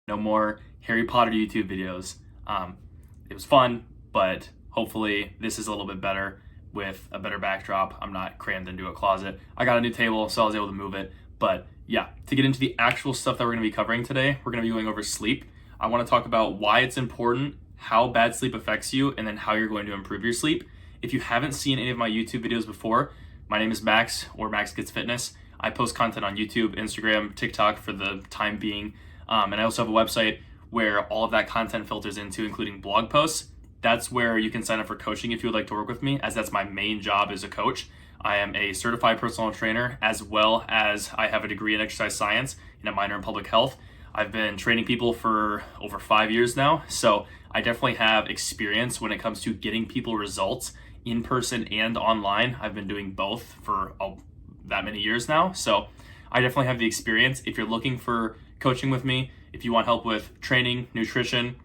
No more Harry Potter YouTube videos. It was fun, but hopefully this is a little bit better with a better backdrop. I'm not crammed into a closet. I got a new table, so I was able to move it. But yeah, to get into the actual stuff that we're gonna be covering today, we're gonna be going over sleep. I wanna talk about why it's important, how bad sleep affects you, and then how you're going to improve your sleep. If you haven't seen any of my YouTube videos before, my name is Max, or Max Gets Fitness. I post content on YouTube, Instagram, TikTok for the time being. And I also have a website where all of that content filters into, including blog posts. That's where you can sign up for coaching if you would like to work with me, as that's my main job as a coach. I am a certified personal trainer, as well as I have a degree in exercise science and a minor in public health. I've been training people for over 5 years now, so I definitely have experience when it comes to getting people results in person and online. I've been doing both for that many years now, so I definitely have the experience. If you're looking for coaching with me, if you want help with training, nutrition,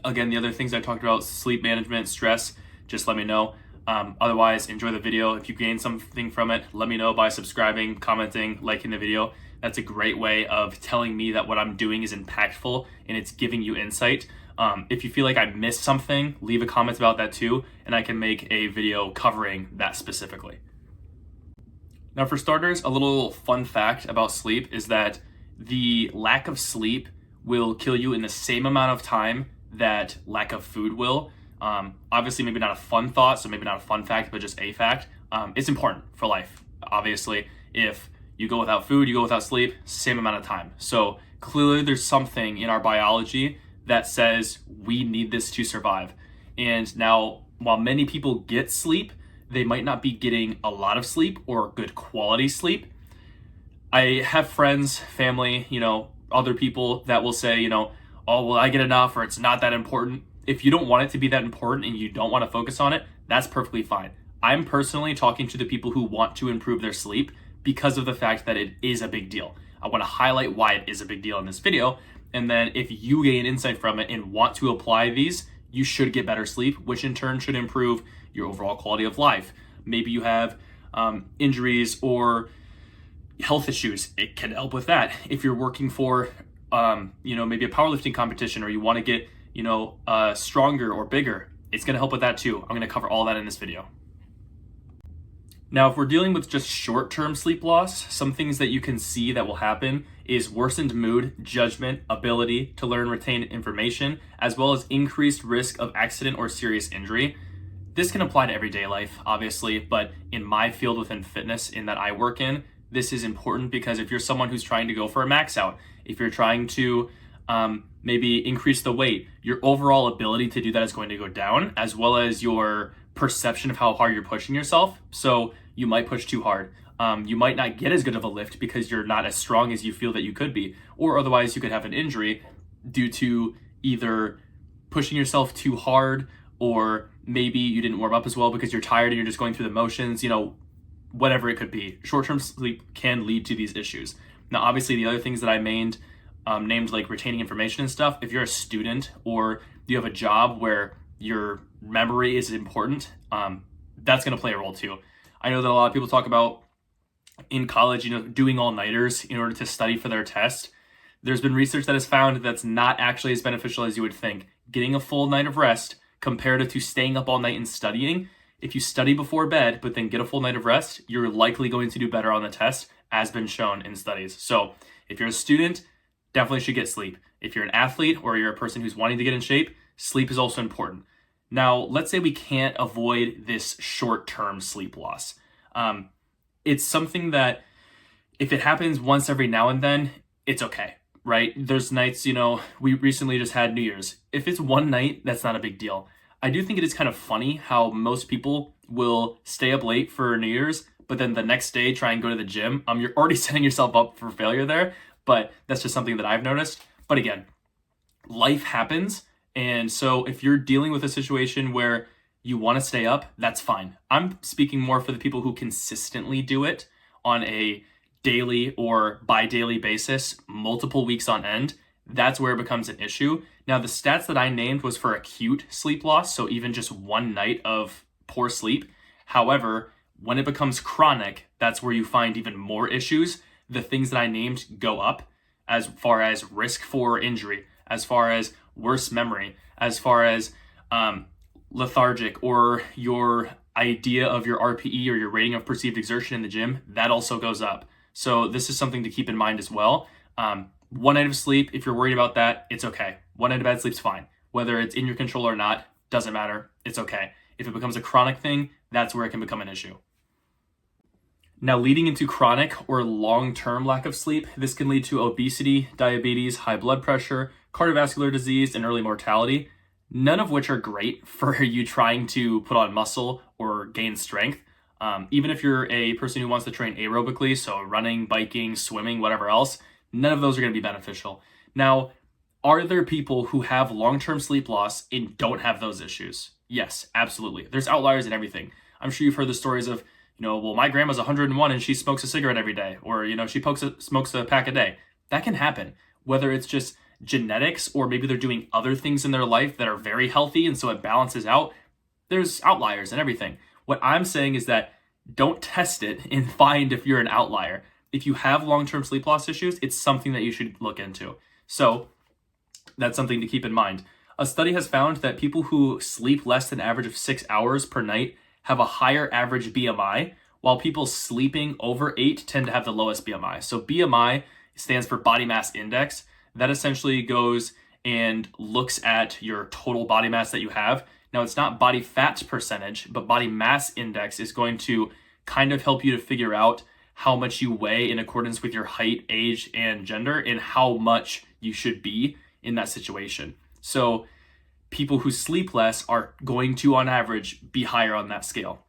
again, the other things I talked about, sleep management, stress, just let me know. Otherwise, enjoy the video. If you gain something from it, let me know by subscribing, commenting, liking the video. That's a great way of telling me that what I'm doing is impactful and it's giving you insight. If you feel like I missed something, leave a comment about that too, and I can make a video covering that specifically. Now, for starters, a little fun fact about sleep is that the lack of sleep will kill you in the same amount of time that lack of food will. Obviously, maybe not a fun thought, so maybe not a fun fact, but just a fact. It's important for life. Obviously, if you go without food, you go without sleep, same amount of time. So clearly there's something in our biology that says we need this to survive. And now, while many people get sleep, they might not be getting a lot of sleep or good quality sleep. I have friends, family, other people that will say, oh, well, I get enough, or it's not that important. If you don't want it to be that important and you don't want to focus on it, that's perfectly fine. I'm personally talking to the people who want to improve their sleep because of the fact that it is a big deal. I want to highlight why it is a big deal in this video. And then if you gain insight from it and want to apply these, you should get better sleep, which in turn should improve your overall quality of life. Maybe you have injuries or health issues. It can help with that. If you're working for, maybe a powerlifting competition, or you want to get, stronger or bigger, it's going to help with that too. I'm going to cover all that in this video. Now, if we're dealing with just short-term sleep loss, some things that you can see that will happen is worsened mood, judgment, ability to learn, retain information, as well as increased risk of accident or serious injury. This can apply to everyday life, obviously, but in my field within fitness, in that I work in, this is important because if you're someone who's trying to go for a max out, if you're trying to maybe increase the weight, your overall ability to do that is going to go down, as well as your perception of how hard you're pushing yourself. So you might push too hard. You might not get as good of a lift because you're not as strong as you feel that you could be, or otherwise you could have an injury due to either pushing yourself too hard, or maybe you didn't warm up as well because you're tired and you're just going through the motions, whatever it could be. Short-term sleep can lead to these issues. Now, obviously, the other things that I named like retaining information and stuff, if you're a student or you have a job where your memory is important, that's going to play a role too. I know that a lot of people talk about in college, doing all-nighters in order to study for their test. There's been research that has found that that's not actually as beneficial as you would think. Getting a full night of rest comparative to staying up all night and studying, if you study before bed, but then get a full night of rest, you're likely going to do better on the test, as been shown in studies. So if you're a student, definitely should get sleep. If you're an athlete or you're a person who's wanting to get in shape, sleep is also important. Now, let's say we can't avoid this short-term sleep loss. It's something that if it happens once every now and then, it's okay, right? There's nights, we recently just had New Year's. If it's one night, that's not a big deal. I do think it is kind of funny how most people will stay up late for New Year's, but then the next day try and go to the gym. You're already setting yourself up for failure there, but that's just something that I've noticed. But again, life happens. And so if you're dealing with a situation where you want to stay up, that's fine. I'm speaking more for the people who consistently do it on a daily or bi-daily basis, multiple weeks on end. That's where it becomes an issue. Now, the stats that I named was for acute sleep loss, so even just one night of poor sleep. However, when it becomes chronic, that's where you find even more issues. The things that I named go up. as far as risk for injury, as far as worse memory, as far as lethargic, or your idea of your RPE or your rating of perceived exertion in the gym, that also goes up. So this is something to keep in mind as well. 1 night of sleep, if you're worried about that, it's okay. 1 night of bad sleep's fine. Whether it's in your control or not, doesn't matter. It's okay. If it becomes a chronic thing, that's where it can become an issue. Now, leading into chronic or long-term lack of sleep, this can lead to obesity, diabetes, high blood pressure, cardiovascular disease, and early mortality, none of which are great for you trying to put on muscle or gain strength. Even if you're a person who wants to train aerobically, so running, biking, swimming, whatever else, none of those are going to be beneficial. Now, are there people who have long-term sleep loss and don't have those issues? Yes, absolutely. There's outliers in everything. I'm sure you've heard the stories of, well, my grandma's 101 and she smokes a cigarette every day, or, she smokes a pack a day. That can happen, whether it's just genetics or maybe they're doing other things in their life that are very healthy and so it balances out. There's outliers and everything. What I'm saying is that don't test it and find if you're an outlier. If you have long-term sleep loss issues, it's something that you should look into. So that's something to keep in mind. A study has found that people who sleep less than average of 6 hours per night have a higher average BMI, while people sleeping over 8 tend to have the lowest BMI. So BMI stands for body mass index. That essentially goes and looks at your total body mass that you have. Now, it's not body fat percentage, but body mass index is going to kind of help you to figure out how much you weigh in accordance with your height, age, and gender, and how much you should be in that situation. So people who sleep less are going to, on average, be higher on that scale.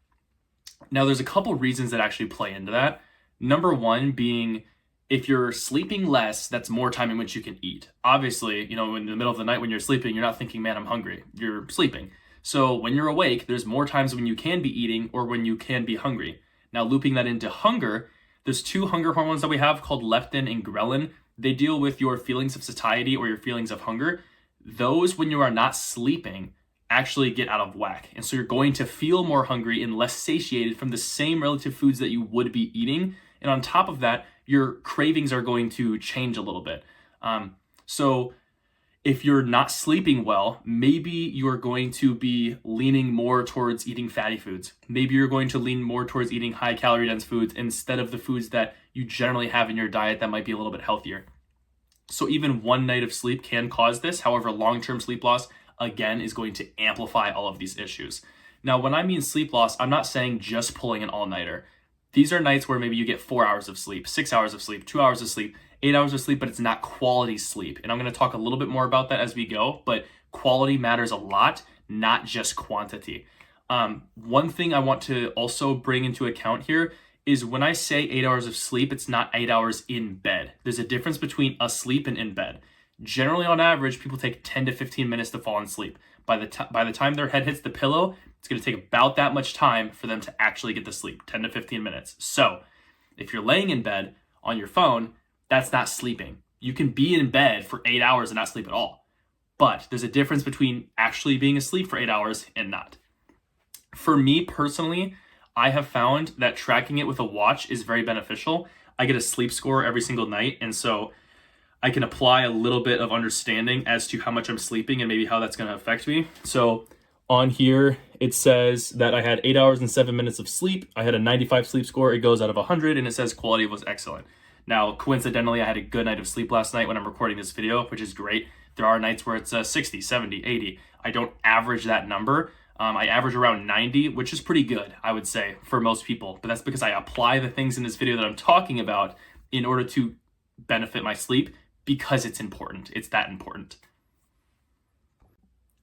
Now, there's a couple reasons that actually play into that. Number one being, if you're sleeping less, that's more time in which you can eat. Obviously, in the middle of the night when you're sleeping, you're not thinking, man, I'm hungry. You're sleeping. So when you're awake, there's more times when you can be eating or when you can be hungry. Now, looping that into hunger, there's 2 hunger hormones that we have called leptin and ghrelin. They deal with your feelings of satiety or your feelings of hunger. Those, when you are not sleeping, actually get out of whack. And so you're going to feel more hungry and less satiated from the same relative foods that you would be eating. And on top of that, your cravings are going to change a little bit. So if you're not sleeping well, maybe you're going to be leaning more towards eating fatty foods. Maybe you're going to lean more towards eating high calorie dense foods instead of the foods that you generally have in your diet that might be a little bit healthier. So even 1 night of sleep can cause this. However, long-term sleep loss, again, is going to amplify all of these issues. Now, when I mean sleep loss, I'm not saying just pulling an all-nighter. These are nights where maybe you get 4 hours of sleep, 6 hours of sleep, 2 hours of sleep, 8 hours of sleep, but it's not quality sleep. And I'm going to talk a little bit more about that as we go, but quality matters a lot, not just quantity. One thing I want to also bring into account here is when I say 8 hours of sleep, it's not 8 hours in bed. There's a difference between asleep and in bed. Generally, on average, people take 10 to 15 minutes to fall asleep. By the time their head hits the pillow, it's going to take about that much time for them to actually get to sleep, 10 to 15 minutes. So if you're laying in bed on your phone, that's not sleeping. You can be in bed for 8 hours and not sleep at all. But there's a difference between actually being asleep for 8 hours and not. For me personally, I have found that tracking it with a watch is very beneficial. I get a sleep score every single night, and so I can apply a little bit of understanding as to how much I'm sleeping and maybe how that's going to affect me. So on here, it says that I had 8 hours and 7 minutes of sleep. I had a 95 sleep score. It goes out of 100, and it says quality was excellent. Now, coincidentally, I had a good night of sleep last night when I'm recording this video, which is great. There are nights where it's 60, 70, 80. I don't average that number. I average around 90, which is pretty good, I would say, for most people. But that's because I apply the things in this video that I'm talking about in order to benefit my sleep, because it's important. It's that important.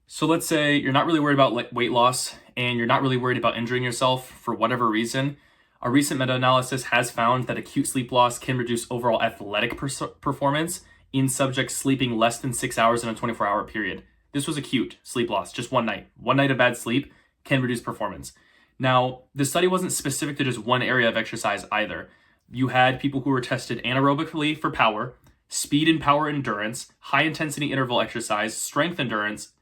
So let's say you're not really worried about weight loss and you're not really worried about injuring yourself for whatever reason. A recent meta-analysis has found that acute sleep loss can reduce overall athletic performance in subjects sleeping less than 6 hours in a 24-hour period. This was acute sleep loss, just 1 night. 1 night of bad sleep can reduce performance. Now, the study wasn't specific to just one area of exercise either. You had people who were tested anaerobically for power, speed and power endurance, high intensity interval exercise, strength endurance,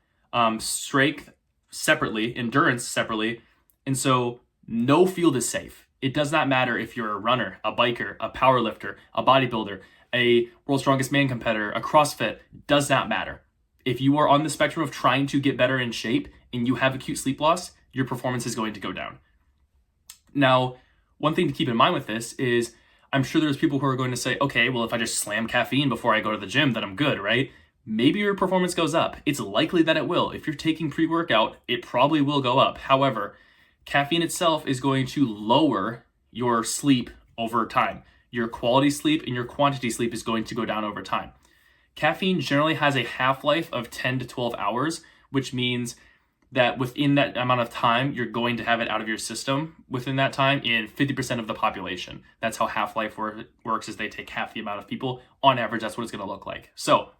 strength separately, endurance separately. And so no field is safe. It does not matter if you're a runner, a biker, a power lifter, a bodybuilder. a World's Strongest Man competitor, a CrossFit, does not matter. If you are on the spectrum of trying to get better in shape and you have acute sleep loss, your performance is going to go down. Now, one thing to keep in mind with this is I'm sure there's people who are going to say, okay, well, if I just slam caffeine before I go to the gym, then I'm good, right? Maybe your performance goes up. It's likely that it will. If you're taking pre-workout, it probably will go up. However, caffeine itself is going to lower your sleep over time. Your quality sleep and your quantity sleep is going to go down over time. Caffeine generally has a half-life of 10 to 12 hours, which means that within that amount of time, you're going to have it out of your system within that time in 50% of the population. That's how half-life works, is they take half the amount of people. On average, that's what it's going to look like. So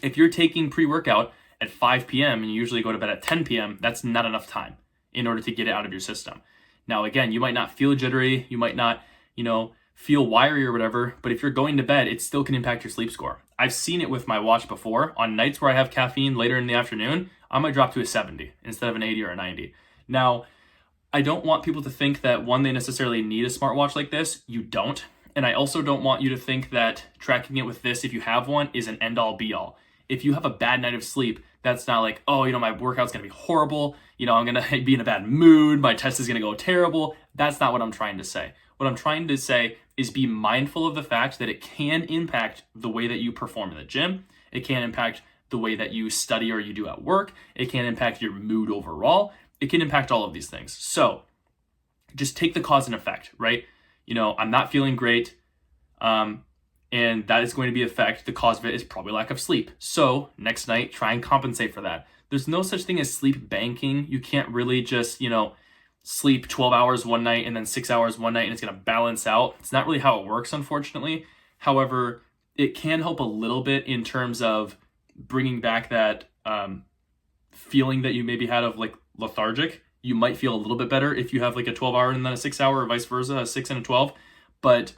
if you're taking pre-workout at 5 p.m. and you usually go to bed at 10 p.m., that's not enough time in order to get it out of your system. Now, again, you might not feel jittery, you might not, feel wiry or whatever, but if you're going to bed, it still can impact your sleep score. I've seen it with my watch before. On nights where I have caffeine later in the afternoon, I might drop to a 70 instead of an 80 or a 90. Now, I don't want people to think that, one, they necessarily need a smartwatch like this. You don't. And I also don't want you to think that tracking it with this, if you have one, is an end-all be-all. If you have a bad night of sleep, that's not like, my workout's going to be horrible. I'm going to be in a bad mood. My test is going to go terrible. That's not what I'm trying to say. What I'm trying to say is be mindful of the fact that it can impact the way that you perform in the gym. It can impact the way that you study or you do at work. It can impact your mood overall. It can impact all of these things. So just take the cause and effect, right? I'm not feeling great. And that is going to be effect. The cause of it is probably lack of sleep. So next night, try and compensate for that. There's no such thing as sleep banking. You can't really just, sleep 12 hours one night and then 6 hours one night and it's going to balance out. It's not really how it works, unfortunately. However, it can help a little bit in terms of bringing back that feeling that you maybe had of like lethargic. You might feel a little bit better if you have like a 12-hour and then a 6-hour, or vice versa, a 6 and a 12. But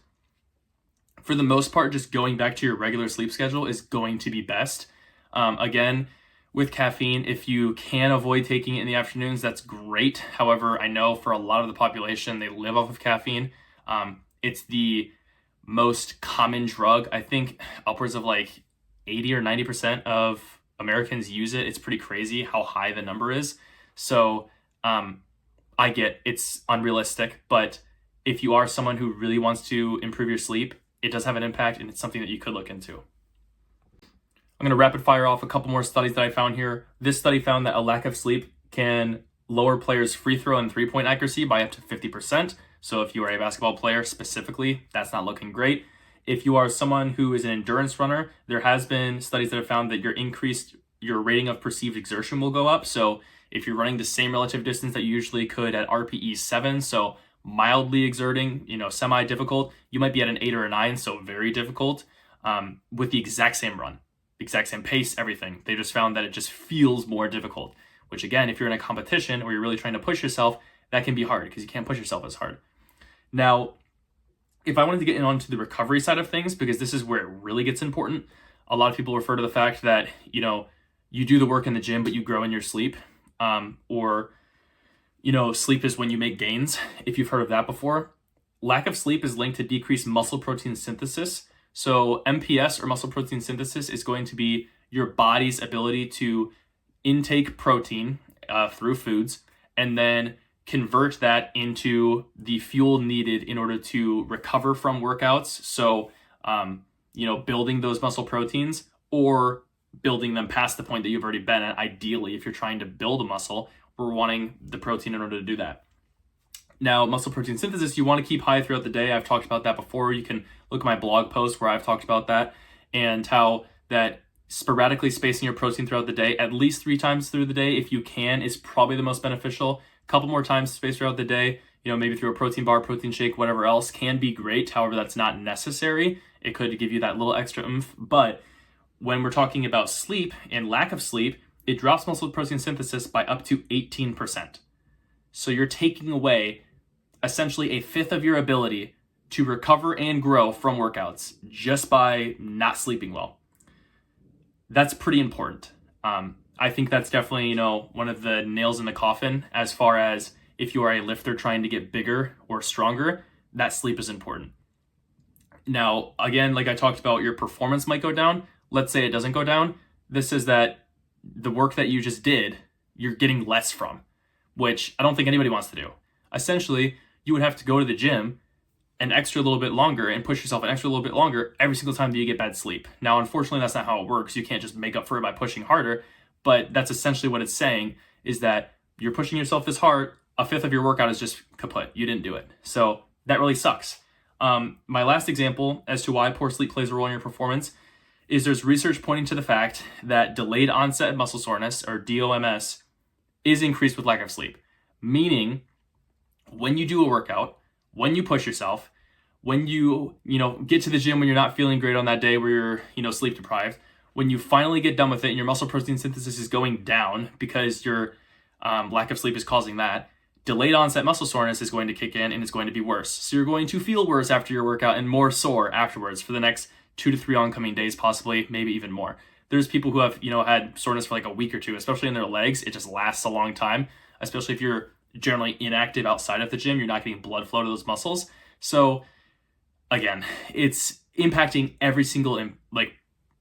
for the most part, just going back to your regular sleep schedule is going to be best. Again, with caffeine, if you can avoid taking it in the afternoons, that's great. However, I know for a lot of the population, they live off of caffeine. It's the most common drug. I think upwards of like 80 or 90% of Americans use it. It's pretty crazy how high the number is. So I get it's unrealistic, but if you are someone who really wants to improve your sleep, it does have an impact and it's something that you could look into. I'm going to rapid fire off a couple more studies that I found here. This study found that a lack of sleep can lower players' free throw and three-point accuracy by up to 50%. So if you are a basketball player specifically, that's not looking great. If you are someone who is an endurance runner, there has been studies that have found that your rating of perceived exertion will go up. So if you're running the same relative distance that you usually could at RPE 7, so mildly exerting, semi-difficult, you might be at an 8 or a 9, so very difficult, with the exact same run. Exact same pace, everything. They just found that it just feels more difficult, which again, if you're in a competition or you're really trying to push yourself, that can be hard because you can't push yourself as hard. Now, if I wanted to get onto the recovery side of things, because this is where it really gets important, a lot of people refer to the fact that, you do the work in the gym, but you grow in your sleep, sleep is when you make gains. If you've heard of that before, lack of sleep is linked to decreased muscle protein synthesis. So MPS, or muscle protein synthesis, is going to be your body's ability to intake protein through foods and then convert that into the fuel needed in order to recover from workouts. So, building those muscle proteins or building them past the point that you've already been at. Ideally, if you're trying to build a muscle, we're wanting the protein in order to do that. Now, muscle protein synthesis, you want to keep high throughout the day. I've talked about that before. You can look at my blog post where I've talked about that and how that sporadically spacing your protein throughout the day, at least 3 times through the day, if you can, is probably the most beneficial. A couple more times spaced throughout the day, maybe through a protein bar, protein shake, whatever else, can be great. However, that's not necessary. It could give you that little extra oomph. But when we're talking about sleep and lack of sleep, it drops muscle protein synthesis by up to 18%. So you're taking away essentially a fifth of your ability to recover and grow from workouts just by not sleeping well. That's pretty important. I think that's definitely, one of the nails in the coffin as far as if you are a lifter trying to get bigger or stronger, that sleep is important. Now, again, like I talked about, your performance might go down. Let's say it doesn't go down. This is that the work that you just did, you're getting less from, which I don't think anybody wants to do. Essentially, you would have to go to the gym an extra little bit longer and push yourself an extra little bit longer every single time that you get bad sleep. Now, unfortunately, that's not how it works. You can't just make up for it by pushing harder, but that's essentially what it's saying, is that you're pushing yourself this hard, a fifth of your workout is just kaput. You didn't do it. So that really sucks. My last example as to why poor sleep plays a role in your performance is there's research pointing to the fact that delayed onset muscle soreness, or DOMS, is increased with lack of sleep. Meaning, when you do a workout, when you push yourself, when you get to the gym when you're not feeling great on that day where you're sleep deprived, when you finally get done with it and your muscle protein synthesis is going down because your lack of sleep is causing that, delayed onset muscle soreness is going to kick in and it's going to be worse. So you're going to feel worse after your workout and more sore afterwards for the next 2 to 3 oncoming days, possibly, maybe even more. There's people who have, had soreness for like a week or two, especially in their legs. It just lasts a long time, especially if you're generally inactive outside of the gym. You're not getting blood flow to those muscles. So again, it's impacting every single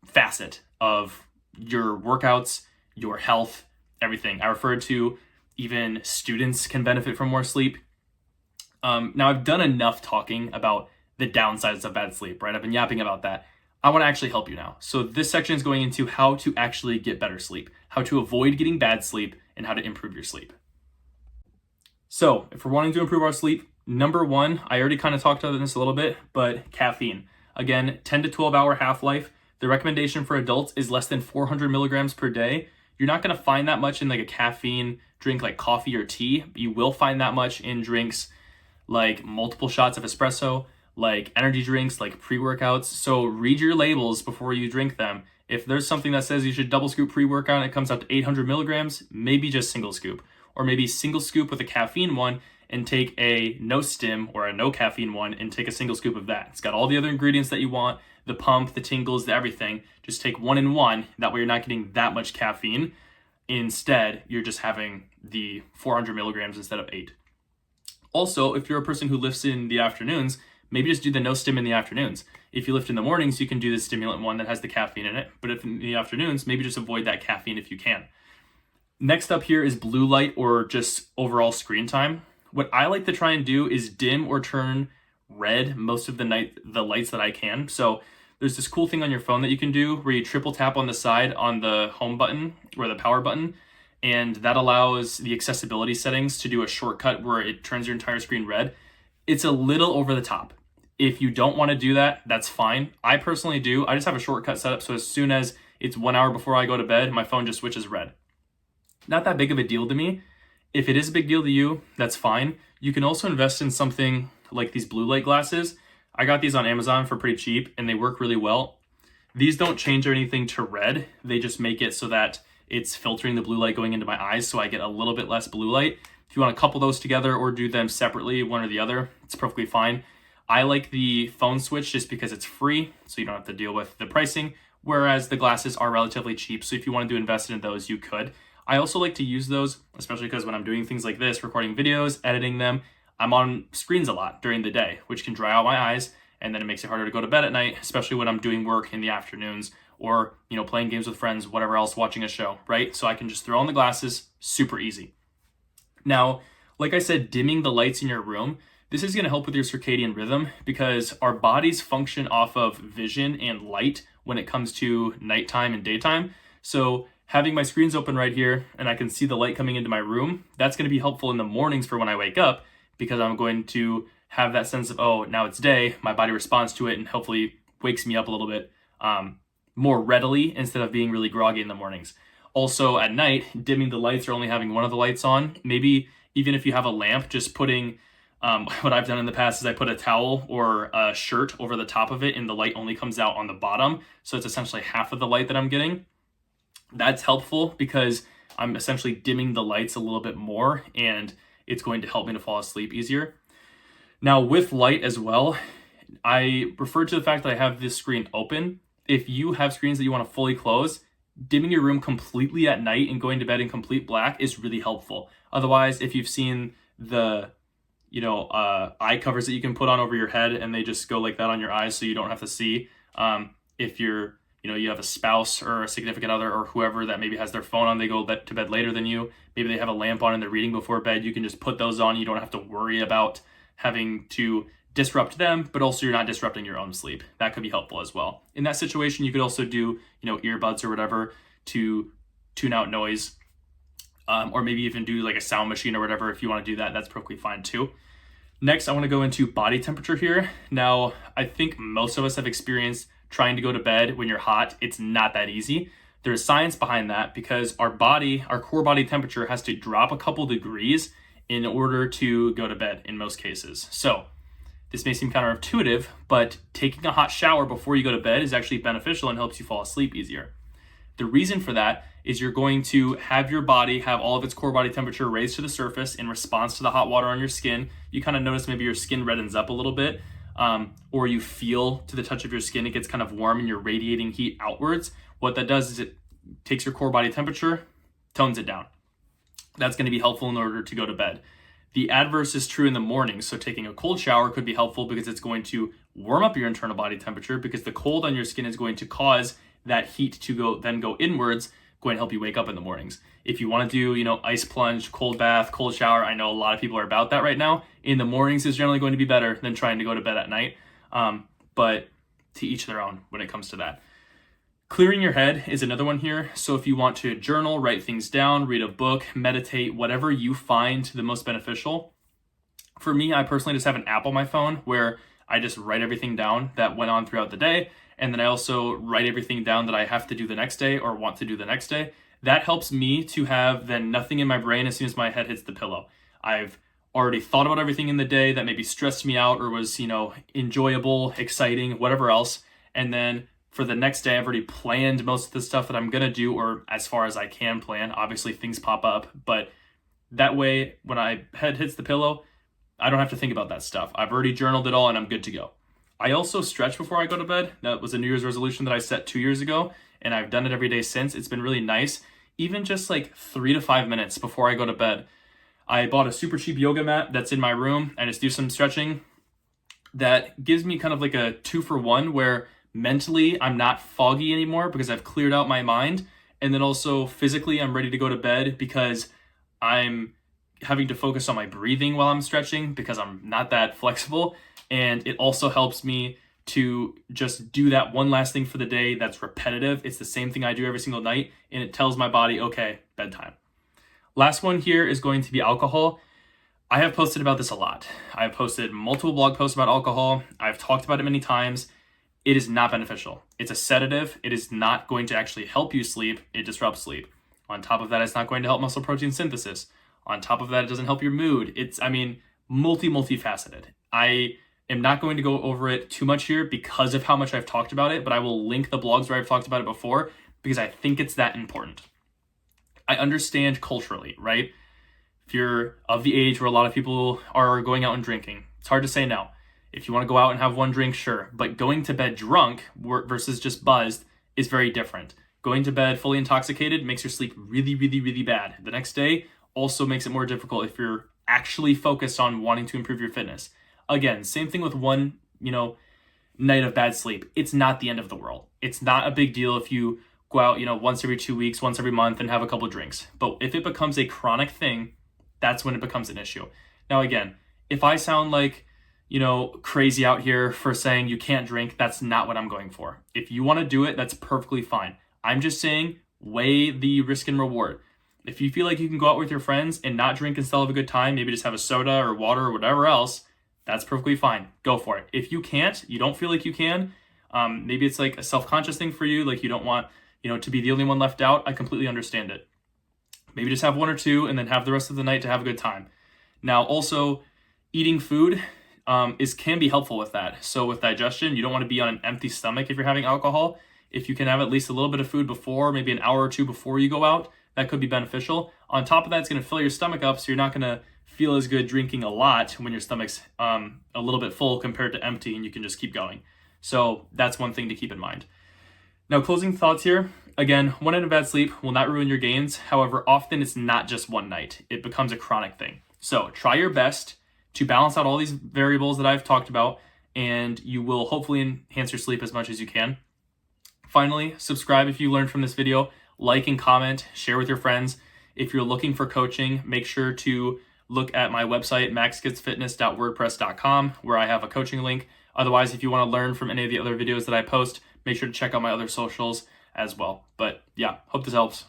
facet of your workouts, your health, everything. I referred to even students can benefit from more sleep. Now, I've done enough talking about the downsides of bad sleep, right? I've been yapping about that. I want to actually help you now. So this section is going into how to actually get better sleep, how to avoid getting bad sleep, and how to improve your sleep. So if we're wanting to improve our sleep, number one, I already kind of talked about this a little bit, but caffeine. Again, 10 to 12 hour half-life. The recommendation for adults is less than 400 milligrams per day. You're not going to find that much in like a caffeine drink like coffee or tea. You will find that much in drinks like multiple shots of espresso, like energy drinks, like pre-workouts. So read your labels before you drink them. If there's something that says you should double scoop pre-workout and it comes out to 800 milligrams, maybe just single scoop. Or maybe single scoop with a caffeine one and take a no stim or a no caffeine one and take a single scoop of that. It's got all the other ingredients that you want, the pump, the tingles, the everything. Just take one in one. That way you're not getting that much caffeine. Instead, you're just having the 400 milligrams instead of 8. Also, if you're a person who lifts in the afternoons, maybe just do the no stim in the afternoons. If you lift in the mornings, you can do the stimulant one that has the caffeine in it. But if in the afternoons, maybe just avoid that caffeine if you can. Next up here is blue light, or just overall screen time. What I like to try and do is dim or turn red most of the night, the lights that I can. So there's this cool thing on your phone that you can do where you triple tap on the side on the home button or the power button, and that allows the accessibility settings to do a shortcut where it turns your entire screen red. It's a little over the top. If you don't want to do that, that's fine. I personally do. I just have a shortcut set up so as soon as it's 1 hour before I go to bed, my phone just switches red. Not that big of a deal to me. If it is a big deal to you, that's fine. You can also invest in something like these blue light glasses. I got these on Amazon for pretty cheap and they work really well. These don't change anything to red. They just make it so that it's filtering the blue light going into my eyes, so I get a little bit less blue light. If you want to couple those together or do them separately, one or the other, it's perfectly fine. I like the phone switch just because it's free, so you don't have to deal with the pricing, whereas the glasses are relatively cheap, so if you wanted to invest in those, you could. I also like to use those, especially because when I'm doing things like this, recording videos, editing them, I'm on screens a lot during the day, which can dry out my eyes, and then it makes it harder to go to bed at night, especially when I'm doing work in the afternoons or, playing games with friends, whatever else, watching a show, right? So I can just throw on the glasses, super easy. Now, like I said, dimming the lights in your room, this is going to help with your circadian rhythm because our bodies function off of vision and light when it comes to nighttime and daytime. So having my screens open right here and I can see the light coming into my room, that's going to be helpful in the mornings for when I wake up because I'm going to have that sense of, oh, now it's day, my body responds to it and hopefully wakes me up a little bit more readily instead of being really groggy in the mornings. Also at night, dimming the lights or only having one of the lights on, maybe even if you have a lamp, just putting, what I've done in the past is I put a towel or a shirt over the top of it and the light only comes out on the bottom. So it's essentially half of the light that I'm getting. That's helpful because I'm essentially dimming the lights a little bit more and it's going to help me to fall asleep easier. Now with light as well, I refer to the fact that I have this screen open. If you have screens that you want to fully close, dimming your room completely at night and going to bed in complete black is really helpful. Otherwise, if you've seen the eye covers that you can put on over your head, and they just go like that on your eyes so you don't have to see. If you're, you have a spouse or a significant other or whoever that maybe has their phone on, they go to bed later than you. Maybe they have a lamp on and they're reading before bed. You can just put those on. You don't have to worry about having to disrupt them, but also you're not disrupting your own sleep. That could be helpful as well. In that situation, you could also do, earbuds or whatever to tune out noise, or maybe even do like a sound machine or whatever. If you want to do that, that's perfectly fine too. Next, I want to go into body temperature here. Now, I think most of us have experienced trying to go to bed when you're hot. It's not that easy. There's science behind that because our core body temperature has to drop a couple degrees in order to go to bed in most cases. So this may seem counterintuitive, but taking a hot shower before you go to bed is actually beneficial and helps you fall asleep easier. The reason for that is you're going to have your body have all of its core body temperature raised to the surface in response to the hot water on your skin. You kind of notice maybe your skin reddens up a little bit, or you feel to the touch of your skin, it gets kind of warm and you're radiating heat outwards. What that does is it takes your core body temperature, tones it down. That's going to be helpful in order to go to bed. The adverse is true in the morning. So taking a cold shower could be helpful because it's going to warm up your internal body temperature, because the cold on your skin is going to cause that heat to go inwards, going to help you wake up in the mornings. If you want to do, ice plunge, cold bath, cold shower, I know a lot of people are about that right now. In the mornings is generally going to be better than trying to go to bed at night. But to each their own when it comes to that. Clearing your head is another one here. So if you want to journal, write things down, read a book, meditate, whatever you find the most beneficial. For me, I personally just have an app on my phone where I just write everything down that went on throughout the day. And then I also write everything down that I have to do the next day or want to do the next day. That helps me to have then nothing in my brain as soon as my head hits the pillow. I've already thought about everything in the day that maybe stressed me out or was, enjoyable, exciting, whatever else. And then for the next day, I've already planned most of the stuff that I'm going to do, or as far as I can plan. Obviously, things pop up, but that way, when my head hits the pillow, I don't have to think about that stuff. I've already journaled it all and I'm good to go. I also stretch before I go to bed. That was a New Year's resolution that I set 2 years ago, and I've done it every day since. It's been really nice. Even just like 3 to 5 minutes before I go to bed. I bought a super cheap yoga mat that's in my room. I just do some stretching. That gives me kind of like a 2-for-1 where mentally I'm not foggy anymore because I've cleared out my mind. And then also physically I'm ready to go to bed because I'm having to focus on my breathing while I'm stretching because I'm not that flexible. And it also helps me to just do that one last thing for the day that's repetitive. It's the same thing I do every single night, and it tells my body, okay, bedtime. Last one here is going to be alcohol. I have posted about this a lot. I've posted multiple blog posts about alcohol. I've talked about it many times. It is not beneficial. It's a sedative. It is not going to actually help you sleep. It disrupts sleep. On top of that, it's not going to help muscle protein synthesis. On top of that, it doesn't help your mood. It's, multifaceted. I am not going to go over it too much here because of how much I've talked about it, but I will link the blogs where I've talked about it before because I think it's that important. I understand culturally, right? If you're of the age where a lot of people are going out and drinking, it's hard to say no. If you want to go out and have one drink, sure. But going to bed drunk versus just buzzed is very different. Going to bed fully intoxicated makes your sleep really, really, really bad. The next day also makes it more difficult if you're actually focused on wanting to improve your fitness. Again, same thing with one, night of bad sleep. It's not the end of the world. It's not a big deal if you go out, once every 2 weeks, once every month and have a couple drinks. But if it becomes a chronic thing, that's when it becomes an issue. Now, again, if I sound like, crazy out here for saying you can't drink, that's not what I'm going for. If you want to do it, that's perfectly fine. I'm just saying weigh the risk and reward. If you feel like you can go out with your friends and not drink and still have a good time, maybe just have a soda or water or whatever else, that's perfectly fine. Go for it. If you can't, you don't feel like you can, maybe it's like a self-conscious thing for you, like you don't want, to be the only one left out, I completely understand it. Maybe just have 1 or 2 and then have the rest of the night to have a good time. Now, also, eating food can be helpful with that. So with digestion, you don't want to be on an empty stomach if you're having alcohol. If you can have at least a little bit of food before, maybe an hour or 2 before you go out, that could be beneficial. On top of that, it's going to fill your stomach up, so you're not going to feel as good drinking a lot when your stomach's a little bit full compared to empty, and you can just keep going. So that's one thing to keep in mind. Now, closing thoughts here. Again, 1 night of bad sleep will not ruin your gains. However, often it's not just one night. It becomes a chronic thing. So try your best to balance out all these variables that I've talked about, and you will hopefully enhance your sleep as much as you can. Finally, subscribe if you learned from this video, like and comment, share with your friends. If you're looking for coaching, make sure to look at my website, maxkidsfitness.wordpress.com, where I have a coaching link. Otherwise, if you want to learn from any of the other videos that I post, make sure to check out my other socials as well. But yeah, hope this helps.